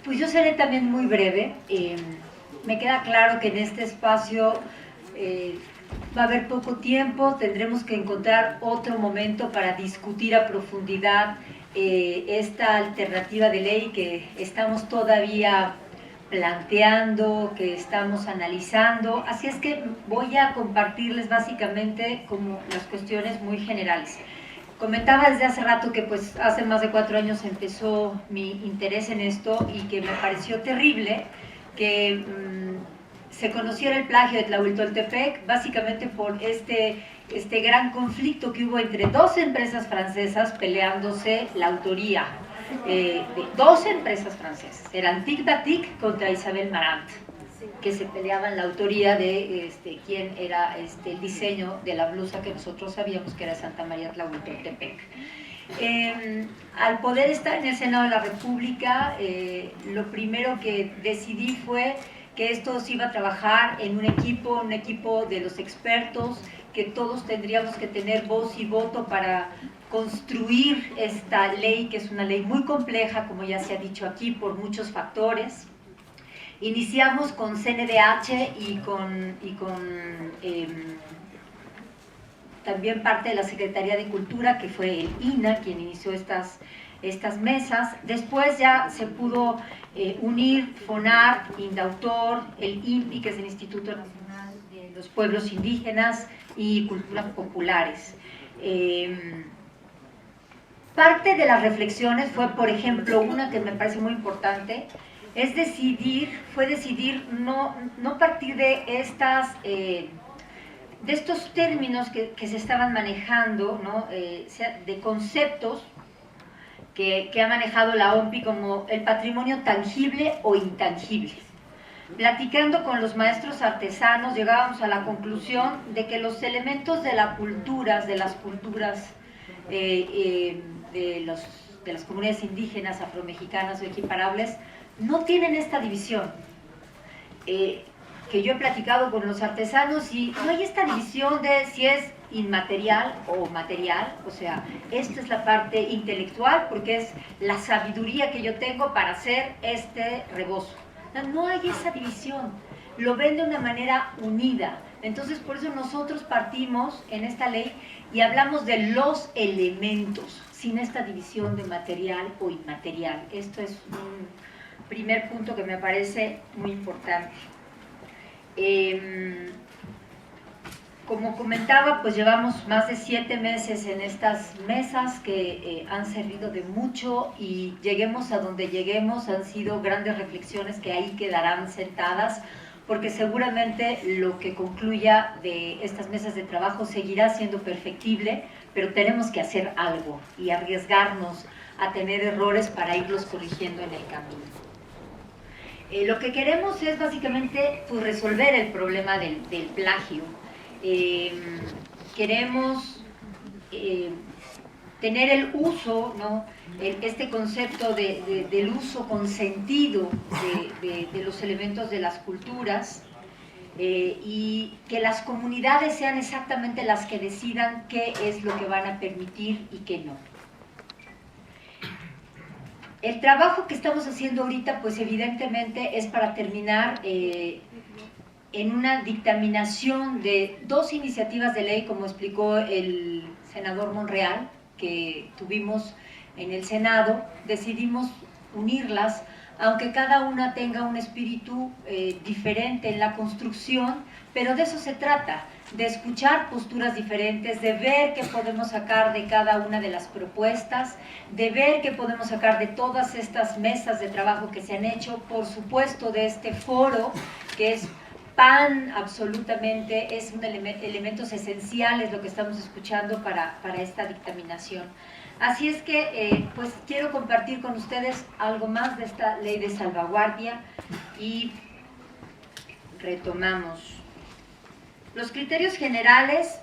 Pues yo seré también muy breve. Me queda claro que en este espacio va a haber poco tiempo, tendremos que encontrar otro momento para discutir a profundidad esta alternativa de ley que estamos todavía planteando, que estamos analizando. Así es que voy a compartirles básicamente como las cuestiones muy generales. Comentaba desde hace rato que pues hace más de 4 años empezó mi interés en esto y que me pareció terrible que se conociera el plagio de Tlahuitoltepec, básicamente por este gran conflicto que hubo entre dos empresas francesas peleándose la autoría. De dos empresas francesas, eran Tic Batic contra Isabel Marant, que se peleaban la autoría de quién era el diseño de la blusa que nosotros sabíamos que era Santa María Tlahuitoltepec. Al poder estar en el Senado de la República, lo primero que decidí fue que esto se iba a trabajar en un equipo de los expertos, que todos tendríamos que tener voz y voto para construir esta ley, que es una ley muy compleja, como ya se ha dicho aquí, por muchos factores. Iniciamos con CNDH y con también parte de la Secretaría de Cultura, que fue el INA quien inició estas mesas. Después ya se pudo unir FONAR, INDAUTOR, el INPI, que es el Instituto Nacional de los Pueblos Indígenas y Culturas Populares. Parte de las reflexiones fue, por ejemplo, una que me parece muy importante, es decidir no partir de estos términos que se estaban manejando, ¿no? De conceptos que ha manejado la OMPI como el patrimonio tangible o intangible. Platicando con los maestros artesanos llegábamos a la conclusión de que los elementos de las culturas de las comunidades indígenas, afromexicanas o equiparables no tienen esta división. Que yo he platicado con los artesanos y no hay esta división de si es inmaterial o material, o sea, esta es la parte intelectual porque es la sabiduría que yo tengo para hacer este rebozo. No hay esa división, lo ven de una manera unida. Entonces por eso nosotros partimos en esta ley y hablamos de los elementos, sin esta división de material o inmaterial. Esto es un primer punto que me parece muy importante. Como comentaba, pues llevamos más de 7 meses en estas mesas que han servido de mucho y lleguemos a donde lleguemos, han sido grandes reflexiones que ahí quedarán sentadas, porque seguramente lo que concluya de estas mesas de trabajo seguirá siendo perfectible, pero tenemos que hacer algo y arriesgarnos a tener errores para irlos corrigiendo en el camino. Lo que queremos es básicamente pues, resolver el problema del plagio. Queremos tener el uso, ¿no? Este concepto del uso consentido de los elementos de las culturas y que las comunidades sean exactamente las que decidan qué es lo que van a permitir y qué no. El trabajo que estamos haciendo ahorita, pues evidentemente es para terminar en una dictaminación de 2 iniciativas de ley, como explicó el senador Monreal, que tuvimos en el Senado. Decidimos unirlas, aunque cada una tenga un espíritu diferente en la construcción, pero de eso se trata, de escuchar posturas diferentes, de ver qué podemos sacar de cada una de las propuestas, de ver qué podemos sacar de todas estas mesas de trabajo que se han hecho, por supuesto de este foro, que es absolutamente, es un elementos esenciales lo que estamos escuchando para esta dictaminación. Así es que pues quiero compartir con ustedes algo más de esta ley de salvaguardia y retomamos. Los criterios generales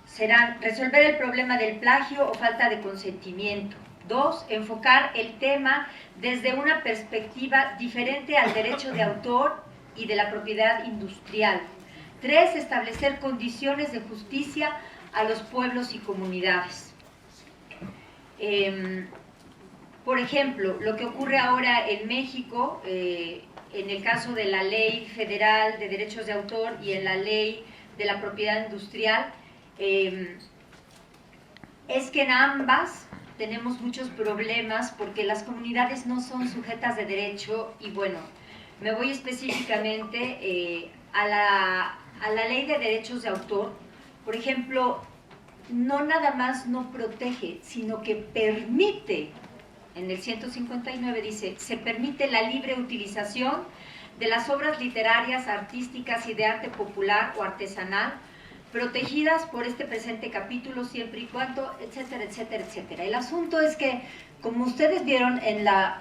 serán resolver el problema del plagio o falta de consentimiento. 2, enfocar el tema desde una perspectiva diferente al derecho de autor y de la propiedad industrial. 3, establecer condiciones de justicia a los pueblos y comunidades. Por ejemplo, lo que ocurre ahora en México, en el caso de la Ley Federal de Derechos de Autor y en la Ley de la Propiedad Industrial, es que en ambas tenemos muchos problemas porque las comunidades no son sujetas de derecho y bueno, me voy específicamente a la Ley de Derechos de Autor. Por ejemplo, no nada más no protege, sino que permite, en el 159 dice, se permite la libre utilización de las obras literarias, artísticas y de arte popular o artesanal, protegidas por este presente capítulo siempre y cuando, etcétera, etcétera, etcétera. El asunto es que, como ustedes vieron en la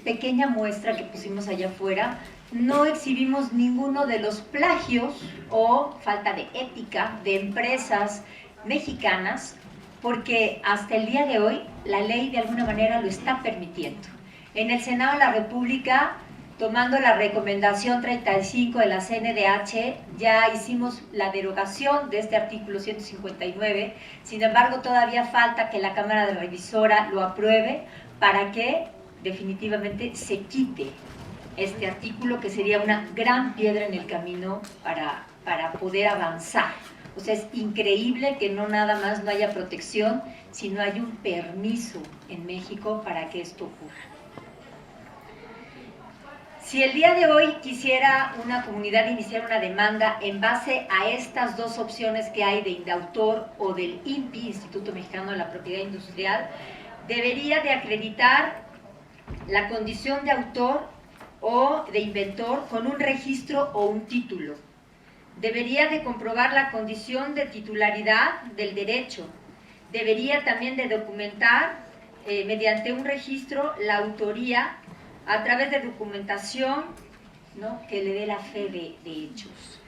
pequeña muestra que pusimos allá afuera, no exhibimos ninguno de los plagios o falta de ética de empresas mexicanas, porque hasta el día de hoy la ley de alguna manera lo está permitiendo. En el Senado de la República, tomando la recomendación 35 de la CNDH, ya hicimos la derogación de este artículo 159, sin embargo todavía falta que la Cámara de Revisora lo apruebe para que definitivamente se quite este artículo, que sería una gran piedra en el camino para poder avanzar. O sea, es increíble que no nada más no haya protección, sino hay un permiso en México para que esto ocurra. Si el día de hoy quisiera una comunidad iniciar una demanda en base a estas dos opciones que hay de Indautor o del INPI, Instituto Mexicano de la Propiedad Industrial, debería de acreditar la condición de autor o de inventor con un registro o un título. Debería de comprobar la condición de titularidad del derecho. Debería también de documentar mediante un registro la autoría a través de documentación, ¿no?, que le dé la fe de hechos.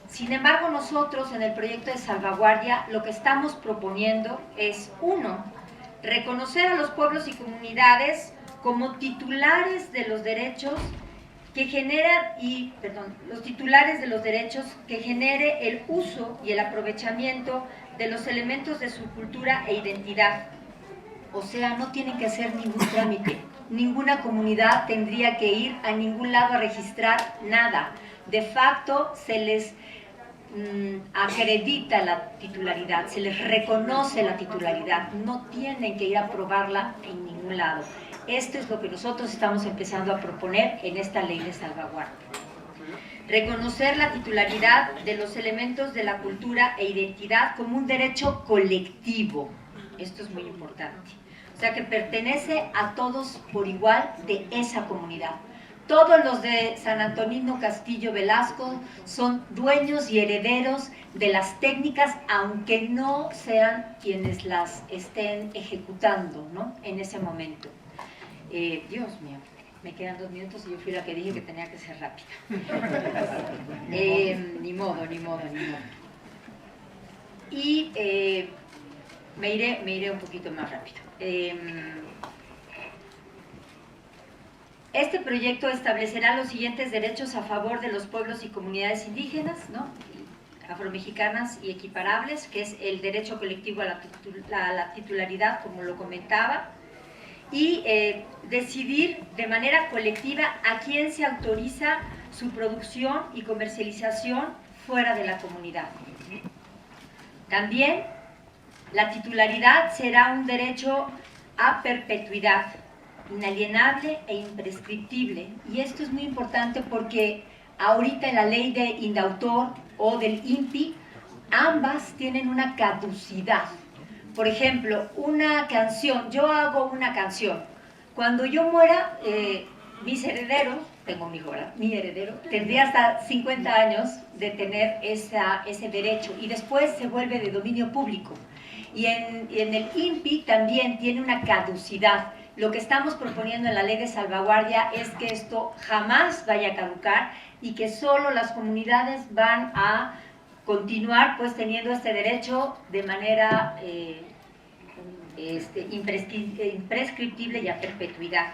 Sin embargo, nosotros en el proyecto de salvaguardia lo que estamos proponiendo es, uno, reconocer a los pueblos y comunidades como titulares de los derechos que genera los titulares de los derechos que genere el uso y el aprovechamiento de los elementos de su cultura e identidad. O sea, no tienen que hacer ningún trámite. Ninguna comunidad tendría que ir a ningún lado a registrar nada. De facto, se les acredita la titularidad, se les reconoce la titularidad. No tienen que ir a probarla en ningún lado. Esto es lo que nosotros estamos empezando a proponer en esta ley de salvaguardia. Reconocer la titularidad de los elementos de la cultura e identidad como un derecho colectivo. Esto es muy importante. O sea, que pertenece a todos por igual de esa comunidad. Todos los de San Antonino Castillo Velasco son dueños y herederos de las técnicas, aunque no sean quienes las estén ejecutando, ¿no?, en ese momento. Dios mío, me quedan 2 minutos y yo fui la que dije que tenía que ser rápida. Ni modo. Y me iré un poquito más rápido. Este proyecto establecerá los siguientes derechos a favor de los pueblos y comunidades indígenas, ¿no?, afromexicanas y equiparables, que es el derecho colectivo a la titularidad, como lo comentaba, y decidir de manera colectiva a quién se autoriza su producción y comercialización fuera de la comunidad. También la titularidad será un derecho a perpetuidad, inalienable e imprescriptible. Y esto es muy importante porque ahorita en la ley de Indautor o del INPI, ambas tienen una caducidad. Por ejemplo, una canción, yo hago una canción. Cuando yo muera, mis herederos, tengo mi hijo, ¿verdad?, mi heredero, tendría hasta 50 años de tener ese derecho y después se vuelve de dominio público. Y en el INPI también tiene una caducidad. Lo que estamos proponiendo en la ley de salvaguardia es que esto jamás vaya a caducar y que solo las comunidades van a continuar pues teniendo este derecho de manera imprescriptible y a perpetuidad.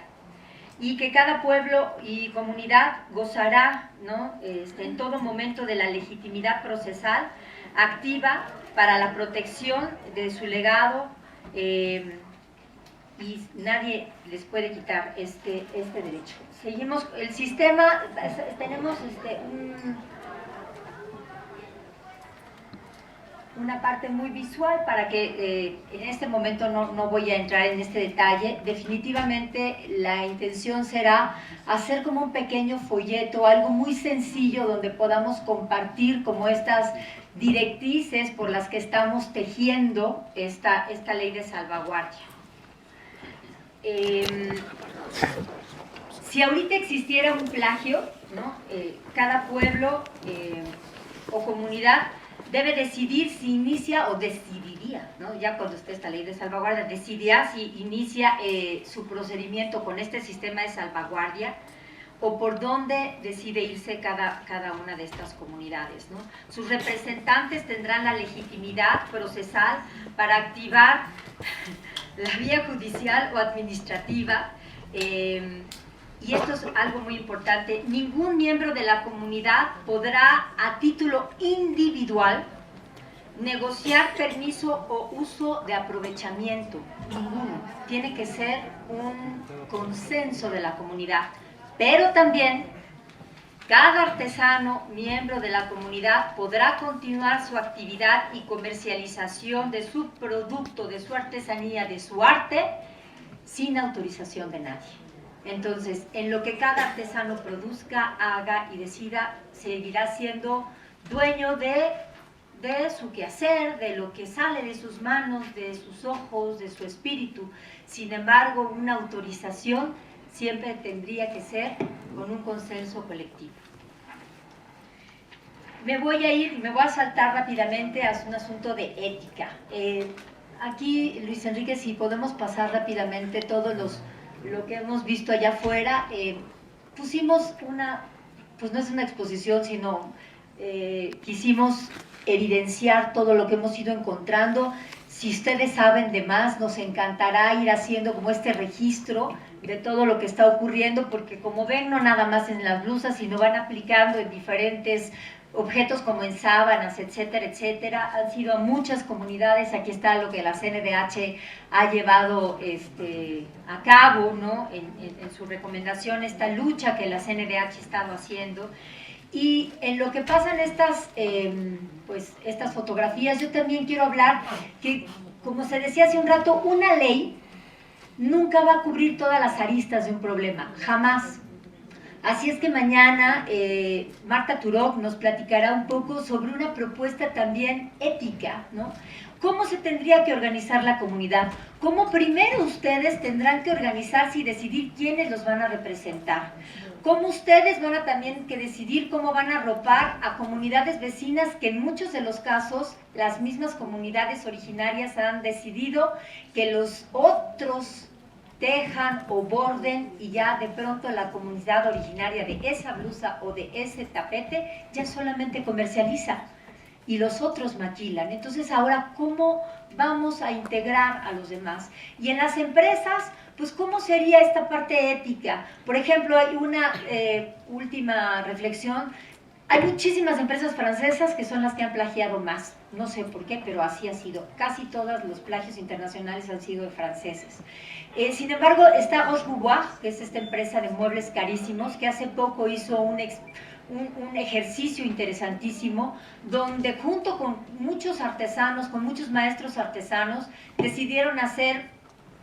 Y que cada pueblo y comunidad gozará, ¿no?, en todo momento de la legitimidad procesal activa para la protección de su legado y nadie les puede quitar este derecho. Seguimos, el sistema, tenemos una parte muy visual para que en este momento no voy a entrar en este detalle. Definitivamente la intención será hacer como un pequeño folleto, algo muy sencillo donde podamos compartir como estas directrices por las que estamos tejiendo esta ley de salvaguardia. Si ahorita existiera un plagio, ¿no? Cada pueblo o comunidad debe decidir si inicia o decidiría, ¿no? Ya cuando esté esta ley de salvaguardia, decidirá si inicia su procedimiento con este sistema de salvaguardia o por dónde decide irse cada una de estas comunidades, ¿no? Sus representantes tendrán la legitimidad procesal para activar la vía judicial o administrativa, y esto es algo muy importante: ningún miembro de la comunidad podrá a título individual negociar permiso o uso de aprovechamiento, ninguno. Tiene que ser un consenso de la comunidad, pero también cada artesano, miembro de la comunidad, podrá continuar su actividad y comercialización de su producto, de su artesanía, de su arte, sin autorización de nadie. Entonces, en lo que cada artesano produzca, haga y decida, seguirá siendo dueño de su quehacer, de lo que sale de sus manos, de sus ojos, de su espíritu. Sin embargo, una autorización siempre tendría que ser con un consenso colectivo. Me voy a saltar rápidamente a un asunto de ética. Aquí, Luis Enrique, si podemos pasar rápidamente lo que hemos visto allá afuera, pusimos pues no es una exposición, sino quisimos evidenciar todo lo que hemos ido encontrando. Si ustedes saben de más, nos encantará ir haciendo como este registro de todo lo que está ocurriendo, porque como ven, no nada más en las blusas, sino van aplicando en diferentes objetos como en sábanas, etcétera, etcétera. Han sido a muchas comunidades. Aquí está lo que la CNDH ha llevado a cabo, ¿no? En su recomendación, esta lucha que la CNDH ha estado haciendo. Y en lo que pasan estas fotografías, yo también quiero hablar que, como se decía hace un rato, una ley nunca va a cubrir todas las aristas de un problema, jamás. Así es que mañana Marta Turok nos platicará un poco sobre una propuesta también ética, ¿no? ¿Cómo se tendría que organizar la comunidad? ¿Cómo primero ustedes tendrán que organizarse y decidir quiénes los van a representar? ¿Cómo ustedes van a también que decidir cómo van a arropar a comunidades vecinas que en muchos de los casos las mismas comunidades originarias han decidido que los otros tejan o borden, y ya de pronto la comunidad originaria de esa blusa o de ese tapete ya solamente comercializa y los otros maquilan? Entonces ahora, ¿cómo vamos a integrar a los demás? Y en las empresas, pues ¿cómo sería esta parte ética? Por ejemplo, hay una última reflexión. Hay muchísimas empresas francesas que son las que han plagiado más. No sé por qué, pero así ha sido. Casi todos los plagios internacionales han sido de franceses. Sin embargo, está Roche-Beaubois, que es esta empresa de muebles carísimos, que hace poco hizo un ejercicio interesantísimo, donde junto con muchos artesanos, con muchos maestros artesanos, decidieron hacer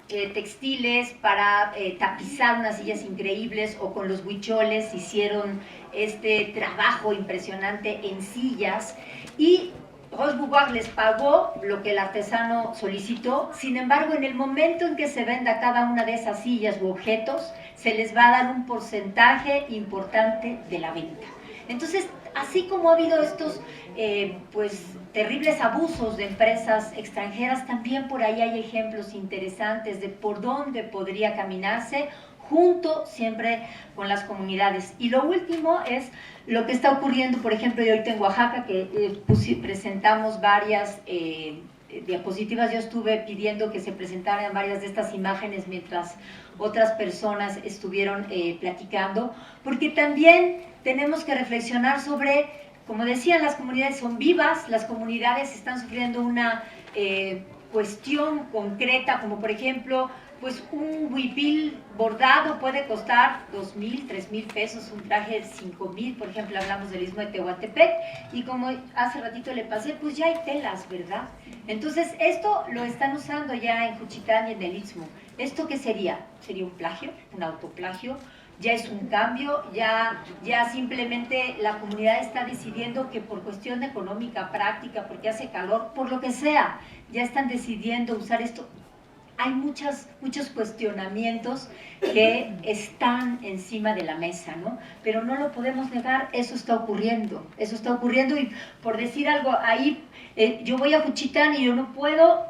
textiles para tapizar unas sillas increíbles, o con los huicholes hicieron este trabajo impresionante en sillas, y Roche-Beaubois les pagó lo que el artesano solicitó. Sin embargo, en el momento en que se venda cada una de esas sillas u objetos, se les va a dar un porcentaje importante de la venta. Entonces, así como ha habido estos terribles abusos de empresas extranjeras, también por ahí hay ejemplos interesantes de por dónde podría caminarse, junto siempre con las comunidades. Y lo último es lo que está ocurriendo, por ejemplo, yo ahorita en Oaxaca, que presentamos varias diapositivas. Yo estuve pidiendo que se presentaran varias de estas imágenes mientras otras personas estuvieron platicando, porque también tenemos que reflexionar sobre, como decían, las comunidades son vivas, las comunidades están sufriendo una cuestión concreta, como por ejemplo pues un huipil bordado puede costar 2,000, 3,000 pesos, un traje de 5,000, por ejemplo, hablamos del Istmo de Tehuantepec, y como hace ratito le pasé, pues ya hay telas, ¿verdad? Entonces, esto lo están usando ya en Juchitán y en el Istmo. ¿Esto qué sería? Sería un plagio, un autoplagio, ya es un cambio, ya simplemente la comunidad está decidiendo que por cuestión económica, práctica, porque hace calor, por lo que sea, ya están decidiendo usar esto. Hay muchos cuestionamientos que están encima de la mesa, ¿no? Pero no lo podemos negar, eso está ocurriendo y por decir algo, ahí yo voy a Juchitán y yo no puedo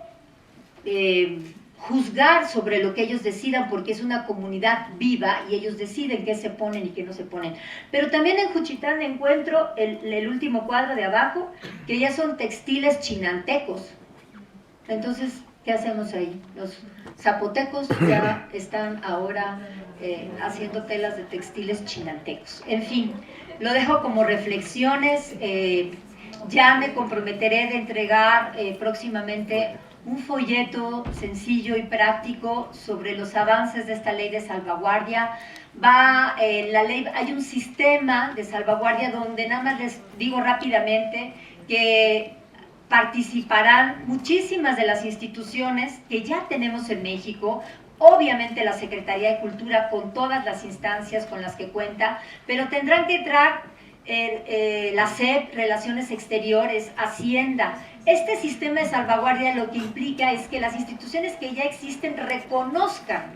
juzgar sobre lo que ellos decidan porque es una comunidad viva y ellos deciden qué se ponen y qué no se ponen. Pero también en Juchitán encuentro el último cuadro de abajo, que ya son textiles chinantecos. Entonces, ¿qué hacemos ahí? Los zapotecos ya están ahora haciendo telas de textiles chinantecos. En fin, lo dejo como reflexiones. Ya me comprometeré de entregar próximamente un folleto sencillo y práctico sobre los avances de esta ley de salvaguardia. La ley, hay un sistema de salvaguardia donde nada más les digo rápidamente que participarán muchísimas de las instituciones que ya tenemos en México, obviamente la Secretaría de Cultura con todas las instancias con las que cuenta, pero tendrán que entrar la SEP, Relaciones Exteriores, Hacienda. Este sistema de salvaguardia lo que implica es que las instituciones que ya existen reconozcan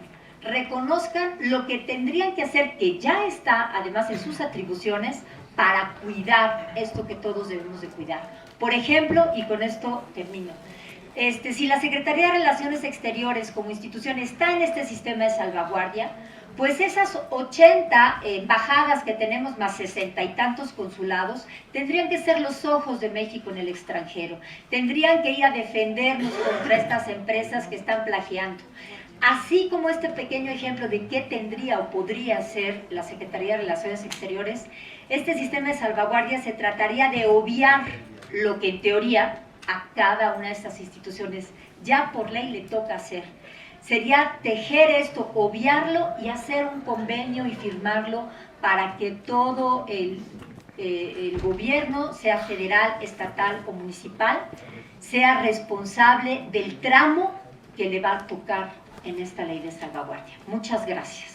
lo que tendrían que hacer, que ya está además en sus atribuciones, para cuidar esto que todos debemos de cuidar. Por ejemplo, y con esto termino, si la Secretaría de Relaciones Exteriores como institución está en este sistema de salvaguardia, pues esas 80 embajadas que tenemos, más 60 y tantos consulados, tendrían que ser los ojos de México en el extranjero, tendrían que ir a defendernos contra estas empresas que están plagiando. Así como este pequeño ejemplo de qué tendría o podría hacer la Secretaría de Relaciones Exteriores, este sistema de salvaguardia se trataría de obviar lo que en teoría a cada una de estas instituciones ya por ley le toca hacer. Sería tejer esto, obviarlo y hacer un convenio y firmarlo para que todo el gobierno, sea federal, estatal o municipal, sea responsable del tramo que le va a tocar en esta ley de salvaguardia. Muchas gracias.